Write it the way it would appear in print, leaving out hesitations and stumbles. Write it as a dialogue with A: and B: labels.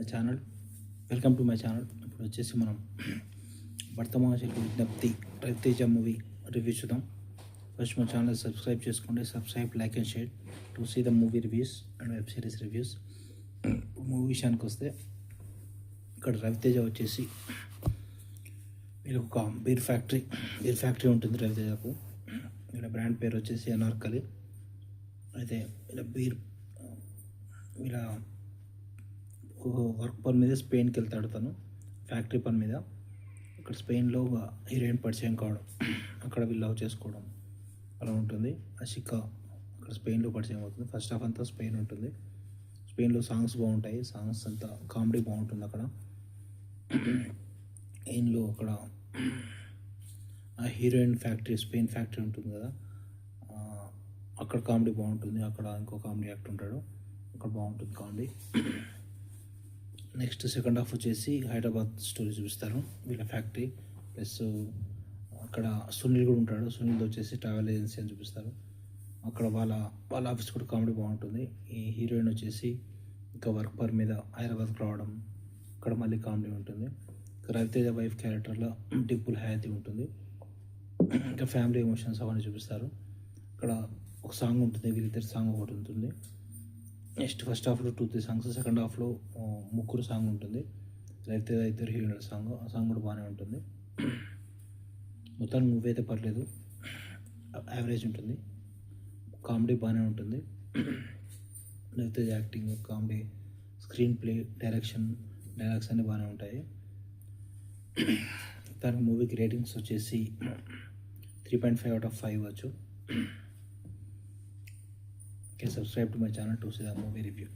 A: My channel. Welcome to my channel. ఇప్పుడు వచ్చేసి మనం వర్తమానశకు విజ్ఞప్తి రవితేజ మూవీ రివ్యూ చూద్దాం. ఫస్ట్ మా ఛానల్ సబ్స్క్రైబ్ చేసుకోండి. Subscribe, like and share to see the movie reviews and web series reviews. Movie విషయానికి వస్తే ఇక్కడ రవితేజ వచ్చేసి వీళ్ళకి ఒక బీర్ ఫ్యాక్టరీ ఉంటుంది రవితేజకు. వీళ్ళ బ్రాండ్ పేరు వచ్చేసి అనార్కలి. అయితే వీళ్ళ వర్క్ పని మీద స్పెయిన్కి వెళ్తాడు తను, ఫ్యాక్టరీ పని మీద. అక్కడ స్పెయిన్లో హీరోయిన్ పరిచయం కావడం, అక్కడ వీళ్ళు లవ్ చేసుకోవడం అలా ఉంటుంది. అషిక అక్కడ స్పెయిన్లో పరిచయం అవుతుంది. ఫస్ట్ హాఫ్ అంతా స్పెయిన్ ఉంటుంది. స్పెయిన్లో సాంగ్స్ బాగుంటాయి, సాంగ్స్ అంతా కామెడీ బాగుంటుంది. అక్కడ స్పెయిన్లో అక్కడ ఆ హీరోయిన్ ఫ్యాక్టరీ, స్పెయిన్ ఫ్యాక్టరీ ఉంటుంది కదా, అక్కడ కామెడీ బాగుంటుంది. అక్కడ ఇంకో కామెడీ యాక్టర్ ఉంటాడు, అక్కడ బాగుంటుంది కామెడీ. నెక్స్ట్ సెకండ్ హాఫ్ వచ్చేసి హైదరాబాద్ స్టోరీ చూపిస్తారు. వీళ్ళ ఫ్యాక్టరీ ప్లస్ అక్కడ సునీల్ కూడా ఉంటాడు. సునీల్ వచ్చేసి ట్రావెల్ ఏజెన్సీ అని చూపిస్తారు. అక్కడ వాళ్ళ ఆఫీస్ కూడా కామెడీ బాగుంటుంది. ఈ హీరోయిన్ వచ్చేసి ఇంకా వర్క్ పర్ మీద హైదరాబాద్కి రావడం, అక్కడ మళ్ళీ కామెడీ ఉంటుంది. రవితేజ వైఫ్ క్యారెక్టర్లో టిప్పుల్ హయాతి ఉంటుంది. ఇంకా ఫ్యామిలీ ఎమోషన్స్ అవన్నీ చూపిస్తారు. ఇక్కడ ఒక సాంగ్ ఉంటుంది, వీళ్ళిద్దరి సాంగ్ ఒకటి ఉంటుంది. నెక్స్ట్ ఫస్ట్ హాఫ్లో 2-3 సాంగ్స్, సెకండ్ హాఫ్లో ముగ్గురు సాంగ్ ఉంటుంది. అయితే ఇద్దరు హీరోయిన్ల సాంగ్, ఆ సాంగ్ కూడా బాగానే ఉంటుంది. మొత్తానికి మూవీ అయితే పర్లేదు, యావరేజ్ ఉంటుంది. కామెడీ బాగానే ఉంటుంది. అయితే acting, comedy, screen play, dialogues అన్నీ బాగానే ఉంటాయి. దానికి మూవీకి రేటింగ్స్ వచ్చేసి 3.5/5 ఇవ్వచ్చు. Subscribe to my channel to see the movie review.